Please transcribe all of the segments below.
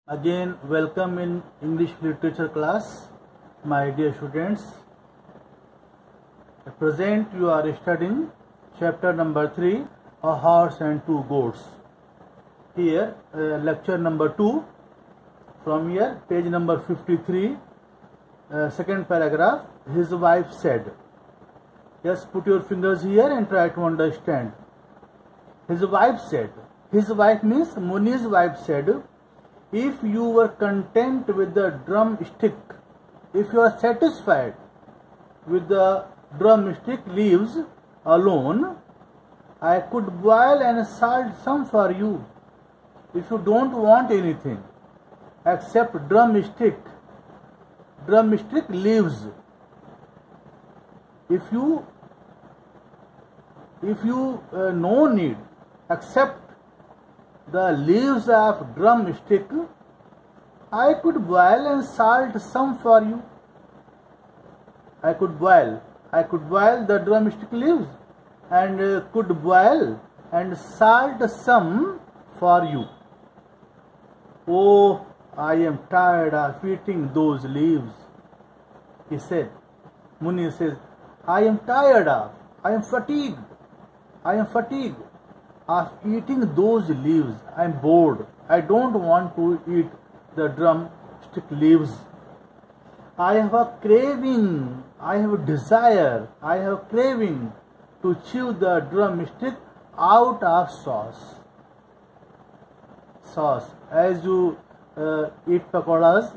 Again, welcome in English literature class, my dear students. At present, you are studying chapter number 3, A Horse and Two Goats. Here, lecture number 2, from here, page number 53, second paragraph, his wife said. Just put your fingers here and try to understand. His wife said. His wife means Muni's wife said, if you were content with the drumstick, if you are satisfied with the drumstick leaves alone, I could boil and salt some for you. If you don't want anything except drumstick leaves, if you no need except the leaves of drumstick, I could boil and salt some for you. I could boil the drumstick leaves and could boil and salt some for you. Oh, I am tired of eating those leaves, he said. Muni says, I am fatigued of eating those leaves. I am bored. I don't want to eat the drumstick leaves. I have a craving, I have a desire, I have a craving to chew the drumstick out of sauce. As you eat pakoras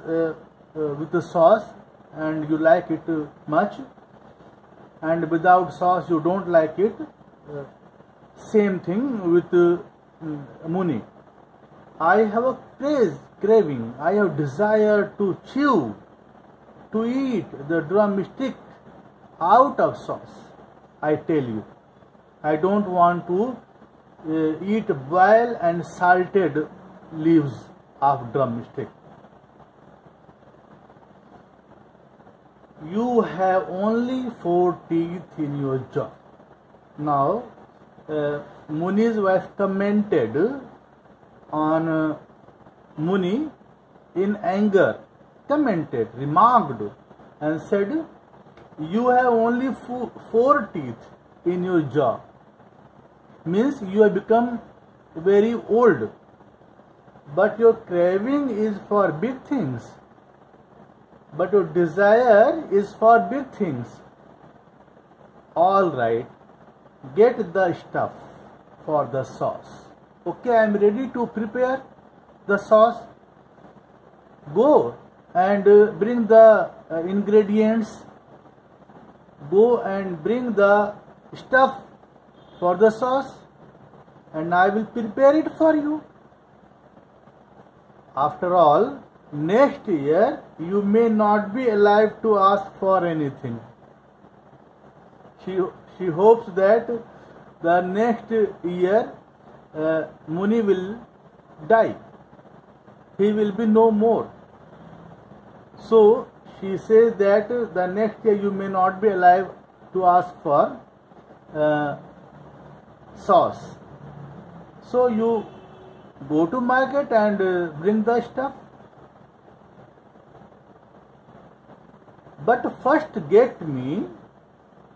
with the sauce and you like it much, and without sauce you don't like it, same thing with Muni. I have a craving, I have desire to chew, to eat the drumstick out of sauce. I tell you, I don't want to eat boiled and salted leaves of drumstick. You have only 4 teeth in your jaw. Now, Muni's wife commented on Muni in anger, remarked and said, you have only 4 teeth in your jaw. Means you have become very old, but your craving is for big things, but your desire is for big things. All right. Get the stuff for the sauce. Okay, I am ready to prepare the sauce. Go and bring the ingredients. Go and bring the stuff for the sauce, and I will prepare it for you. After all, next year you may not be alive to ask for anything. She hopes that the next year Muni will die. He will be no more. So she says that the next year you may not be alive to ask for sauce. So you go to market and bring the stuff. But first get me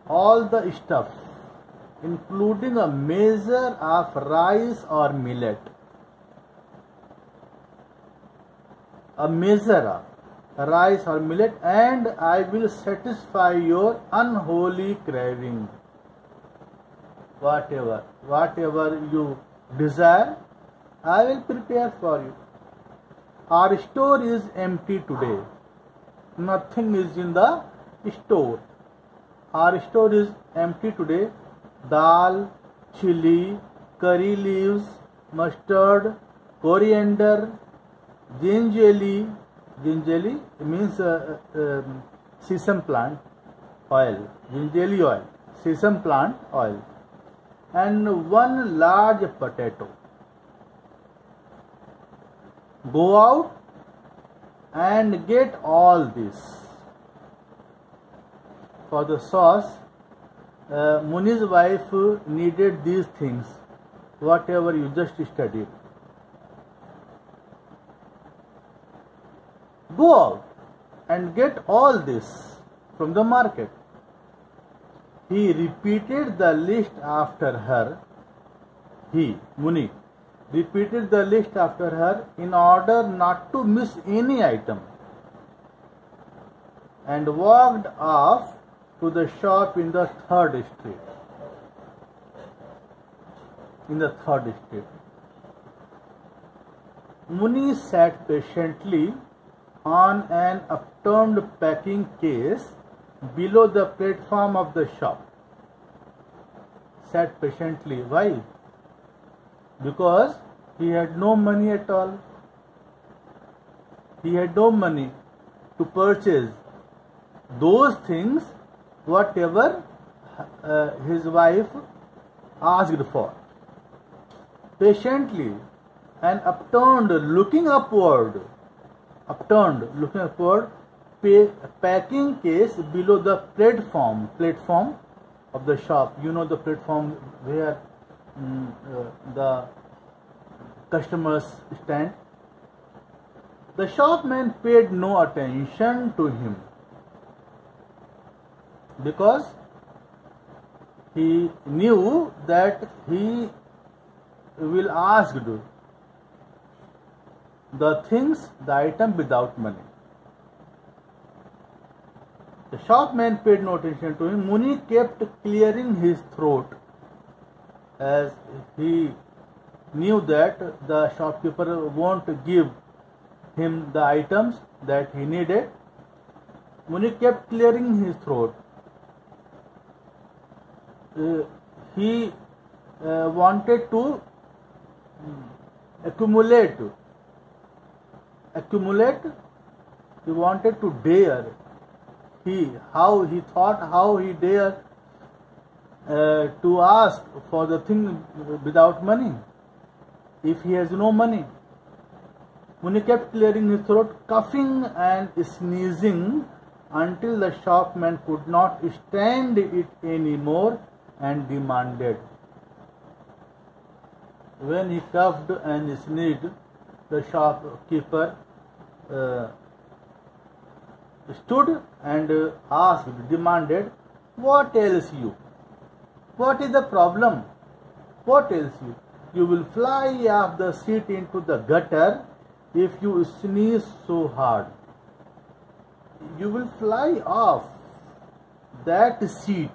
all the stuff, including a measure of rice or millet. A measure of rice or millet, and I will satisfy your unholy craving. Whatever you desire, I will prepare for you. Our store is empty today. Nothing is in the store. Our store is empty today. Dal, chili, curry leaves, mustard, coriander, gingelly means sesame plant oil, gingelly oil, sesame plant oil, and 1 large potato. Go out and get all this. For the sauce, Muni's wife needed these things, whatever you just studied. Go out and get all this from the market. He repeated the list after her. He, Muni, repeated the list after her in order not to miss any item, and walked off to the shop in the third street. Muni sat patiently on an upturned packing case below the platform of the shop. Sat patiently. Why? Because he had no money at all. He had no money to purchase those things whatever his wife asked for. Patiently and upturned, looking upward, packing case below the platform of the shop. You know the platform where the customers stand. The shopman paid no attention to him because he knew that he will ask the things, the item without money. The shopman paid no attention to him. Muni kept clearing his throat as he knew that the shopkeeper won't give him the items that he needed. Muni kept clearing his throat. He wanted to accumulate. He wanted to dare. How he dared to ask for the thing without money, if he has no money. Muni kept clearing his throat, coughing and sneezing until the shopman could not stand it anymore and demanded. When he coughed and sneezed, the shopkeeper stood and demanded, "What ails you? What is the problem? What ails you? You will fly off the seat into the gutter if you sneeze so hard. You will fly off that seat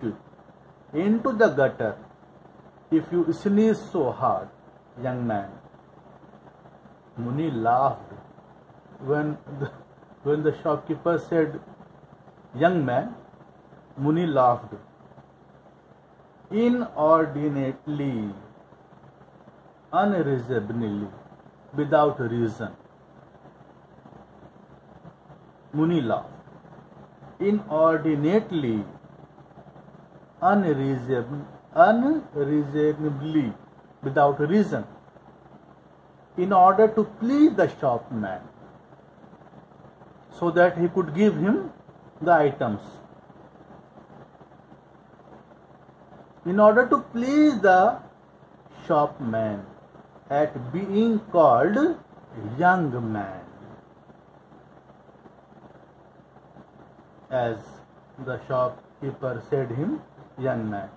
into the gutter if you sneeze so hard, young man." Muni laughed when the shopkeeper said, "Young man." Muni laughed inordinately, unreasonably, without reason. Muni laughed inordinately, unreasonably, without reason, in order to please the shopman, so that he could give him the items. In order to please the shopman at being called young man, as the shopkeeper said him, young man.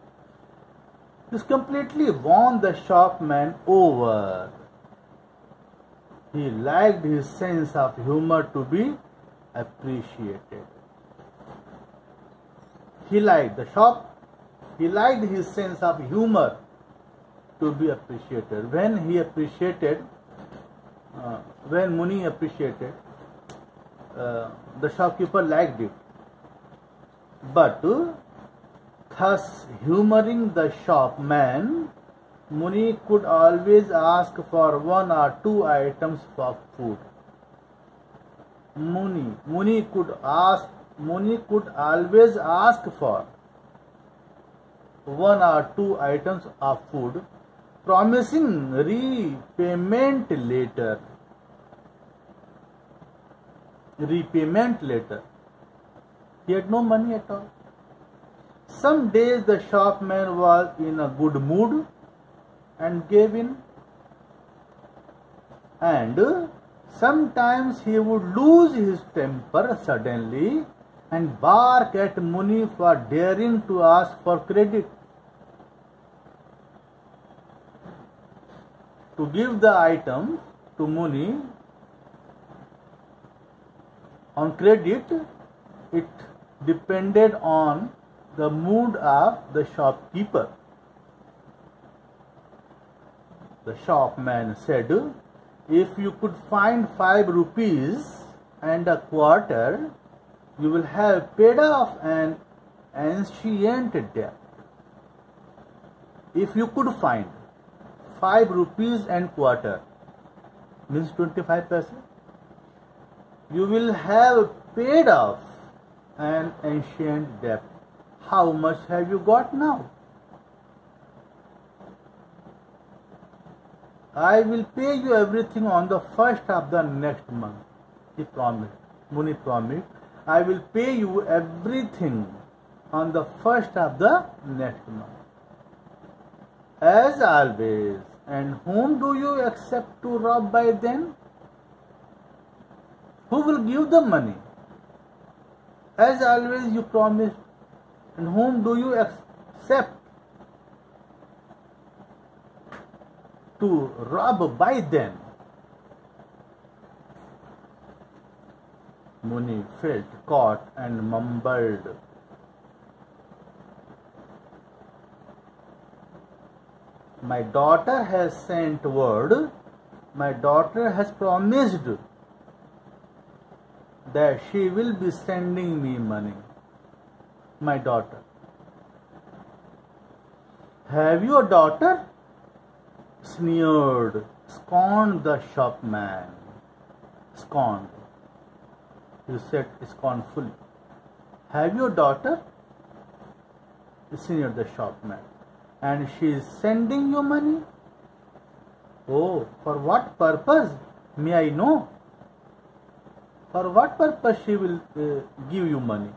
This completely won the shopman over. He liked his sense of humor to be appreciated. He liked his sense of humor to be appreciated. When Muni appreciated, the shopkeeper liked it. But thus humoring the shopman, Muni could always ask for 1 or 2 items of food. Muni could always ask for 1 or 2 items of food, promising repayment later. He had no money at all. Some days the shopman was in a good mood and gave in, and Sometimes he would lose his temper suddenly and bark at Muni for daring to ask for credit. To give the item to Muni on credit, it depended on the mood of the shopkeeper. The shopman said, "If you could find 5 rupees and a quarter, you will have paid off an ancient debt." If you could find 5 rupees and quarter, means 25 paise, you will have paid off an ancient debt. How much have you got now? I will pay you everything on the first of the next month. He promised. Muni promised, I will pay you everything on the first of the next month. As always, and whom do you accept to rob by then? Who will give the money? As always you promised. And whom do you accept to rob by then? Muni felt caught and mumbled, "My daughter has sent word, my daughter has promised that she will be sending me money." My daughter. Have you a daughter? Sneered, scorned the shopman. Scorned. He said scornfully. Have you a daughter? Sneered the shopman. And she is sending you money? Oh, for what purpose? May I know? For what purpose she will give you money?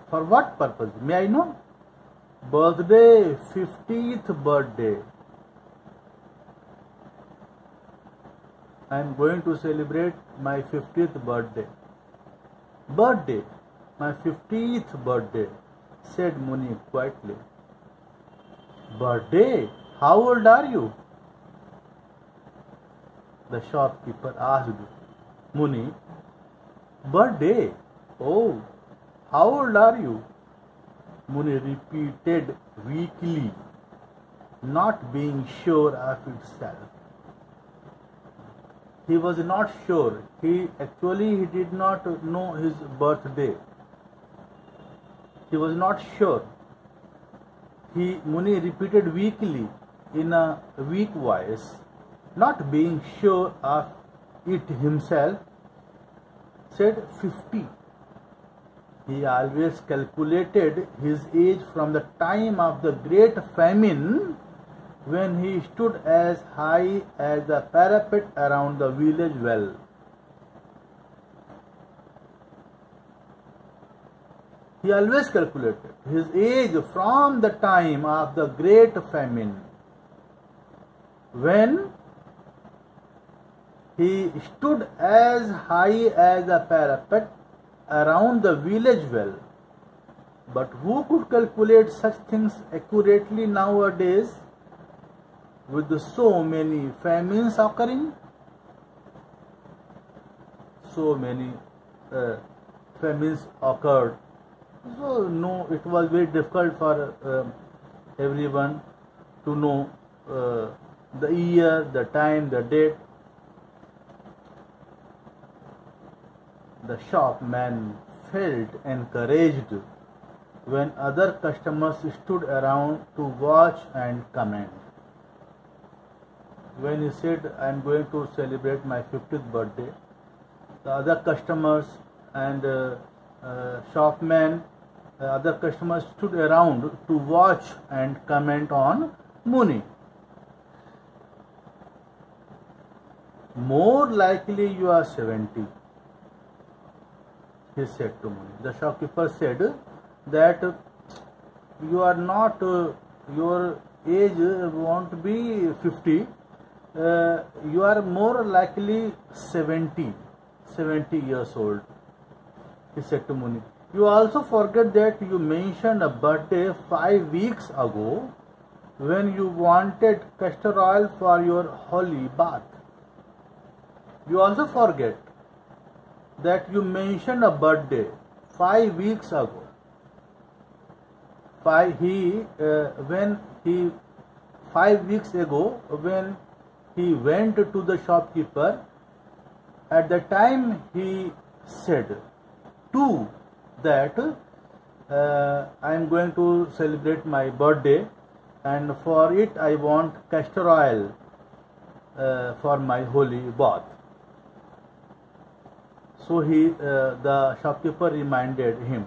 For what purpose? May I know? Birthday, 50th birthday. I am going to celebrate my 50th birthday. Birthday, my 50th birthday, said Muni quietly. Birthday? How old are you? The shopkeeper asked Muni. Birthday? Oh, how old are you? Muni repeated weakly, not being sure of itself. He was not sure. He did not know his birthday. He was not sure. Muni repeated weakly in a weak voice, not being sure of it himself, said 50. He always calculated his age from the time of the great famine, when he stood as high as the parapet around the village well. He always calculated his age from the time of the great famine, when he stood as high as the parapet around the village well. But who could calculate such things accurately nowadays, with so many famines occurring? So many famines occurred. So no, it was very difficult for everyone to know the year, the time, the date. The shopman felt encouraged when other customers stood around to watch and comment. When he said, I am going to celebrate my 50th birthday, the other customers and shopmen, other customers stood around to watch and comment on Muni. More likely you are 70, he said to Muni. The shopkeeper said that you are not, your age won't be 50, you are more likely 70 years old, he said to Muni. You also forget that you mentioned a birthday 5 weeks ago when you wanted castor oil for your holy bath. You also forget that you mentioned a birthday 5 weeks ago. 5 weeks ago, when he went to the shopkeeper, at the time he said too that I am going to celebrate my birthday, and for it I want castor oil for my holy bath. So the shopkeeper reminded him.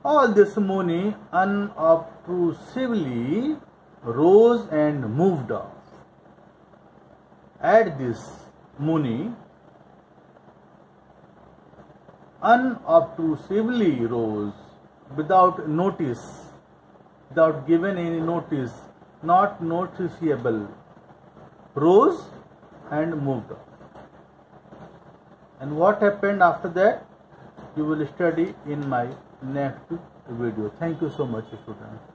All this Muni unobtrusively rose and moved off. At this, Muni unobtrusively rose without notice, without giving any notice, not noticeable, rose and moved off. And what happened after that, you will study in my next video. Thank you so much, students.